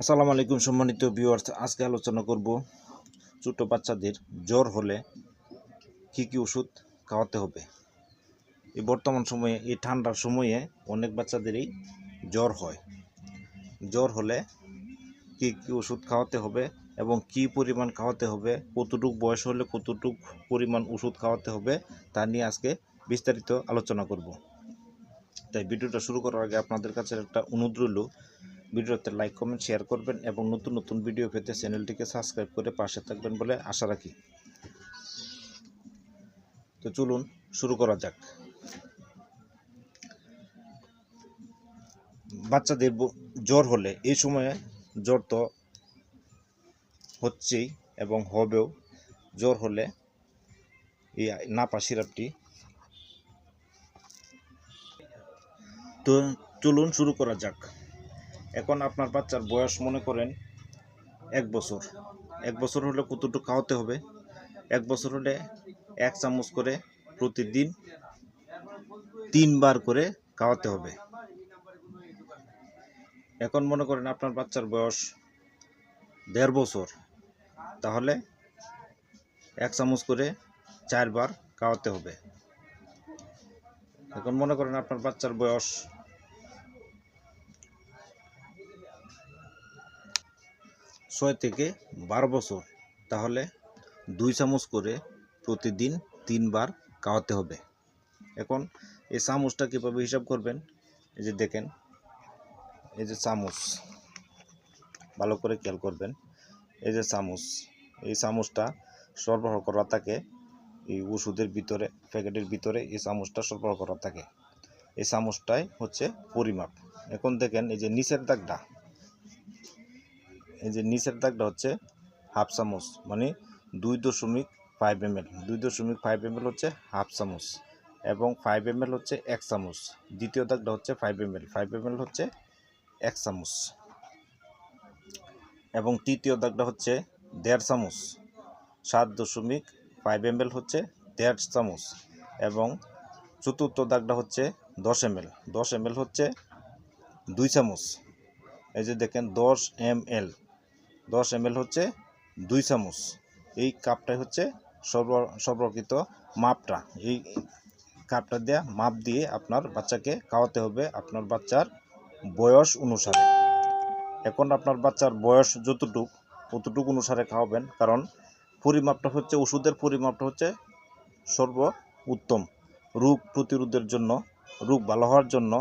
আসসালামু আলাইকুম সম্মানিত ভিউয়ার্স, আজকে আলোচনা করব ছোট বাচ্চাদের জ্বর হলে কি কি ওষুধ খাওয়াতে হবে। এই বর্তমান সময়ে এই ঠান্ডার সময়ে অনেক বাচ্চাদেরই জ্বর হয়। জ্বর হলে কি কি ওষুধ খাওয়াতে হবে এবং কি পরিমাণ খাওয়াতে হবে, কতটুকু বয়স হলে কতটুকু পরিমাণ ওষুধ খাওয়াতে হবে তা নিয়ে আজকে বিস্তারিত আলোচনা করব। তাই ভিডিওটা শুরু করার আগে আপনাদের কাছে একটা অনুরোধ রইল, ভিডিওতে লাইক কমেন্ট শেয়ার করবেন এবং নতুন নতুন ভিডিও পেতে চ্যানেলটিকে সাবস্ক্রাইব করে পাশে থাকবেন বলে আশা রাখি। তো চলুন শুরু করা যাক। বাচ্চাদের জ্বর হলে, এই সময়ে জ্বর তো হচ্ছেই এবং হবেও, জ্বর হলে এই নাপা সিরাপটি, তো চলুন শুরু করা যাক। এখন আপনার বাচ্চার বয়স মনে করেন 1 বছর। 1 বছর হলে কতটুকু খাওয়াতে হবে? 1 বছর হলে 1 চামচ করে প্রতিদিন 3 বার করে খাওয়াতে হবে। এখন মনে করেন আপনার বাচ্চার বয়স 1.5 বছর, তাহলে 1 চামচ করে 4 বার খাওয়াতে হবে। এখন মনে করেন আপনার বাচ্চার বয়স 6 থেকে 12 বছর, তাহলে 2 চামচ করে প্রতিদিন 3 বার খাওয়াতে হবে। এখন এই চামচটা কীভাবে হিসাব করবেন? এই যে দেখেন, এই যে চামচ, ভালো করে খেয়াল করবেন। এই যে চামচ, এই চামচটা সরবরাহ করা থাকে এই ওষুধের ভিতরে, প্যাকেটের ভিতরে এই চামচটা সরবরাহ করা থাকে। এই চামচটাই হচ্ছে পরিমাপ। এখন দেখেন এই যে নিচের দাগটা, এই যে নিচের দাগটা হচ্ছে হাফ চামচ, মানে 2.5 ml। 2.5 ml হচ্ছে হাফ চামচ এবং 5 ml হচ্ছে 1 চামচ। দ্বিতীয় দাগটা হচ্ছে 5 ml। 5 ml হচ্ছে 1 চামচ এবং তৃতীয় দাগটা হচ্ছে 1.5 চামচ। 7.5 ml হচ্ছে 1.5 চামচ এবং চতুর্থ দাগটা হচ্ছে 10 ml। 10 ml হচ্ছে 2 চামচ। এই যে দেখেন 10 ml, 10 ml হচ্ছে 2 চামচ। এই কাপটাই হচ্ছে সর্বকৃত মাপটা। এই কাপটা দিয়ে মাপ দিয়ে আপনার বাচ্চাকে খাওয়াতে হবে আপনার বাচ্চার বয়স অনুসারে। এখন আপনার বাচ্চার বয়স ততটুকু অনুসারে খাওয়াবেন, কারণ পরিমাপটা হচ্ছে, ওষুধের পরিমাপটা হচ্ছে সর্ব উত্তম। রোগ প্রতিরোধের জন্য, রোগ ভালো হওয়ার জন্য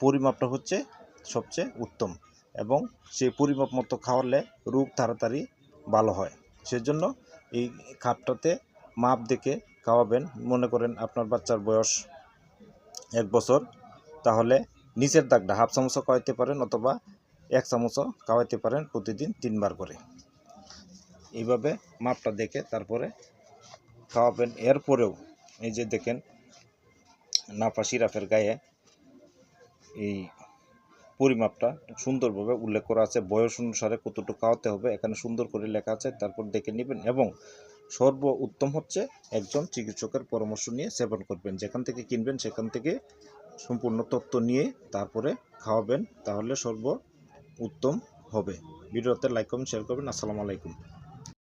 পরিমাপটা হচ্ছে সবচেয়ে উত্তম এবং সেই পরিমাপ মতো খাওয়ালে রোগ তাড়াতাড়ি ভালো হয়। সেজন্য এই খাপটাতে মাপ দেখে খাওয়াবেন। মনে করেন আপনার বাচ্চার বয়স 1 বছর, তাহলে নিচের দাগটা হাফ চামচও খাওয়াইতে পারেন অথবা 1 চামচও খাওয়াইতে পারেন প্রতিদিন 3 বার করে। এইভাবে মাপটা দেখে তারপরে খাওয়াবেন। এরপরেও এই যে দেখেন নাপা সিরাপের গায়ে এই পরিমাপটা সুন্দরভাবে উল্লেখ করা আছে, বয়স অনুসারে কতটুকু খাওয়াতে হবে এখানে সুন্দর করে লেখা আছে। তারপর দেখে নেবেন এবং সর্ব উত্তম হচ্ছে একজন চিকিৎসকের পরামর্শ নিয়ে সেবন করবেন। যেখান থেকে কিনবেন সেখান থেকে সম্পূর্ণ তথ্য নিয়ে তারপরে খাওয়াবেন, তাহলে সর্ব উত্তম হবে। ভিডিওতে লাইক কমেন্ট শেয়ার করবেন। আসসালামু আলাইকুম।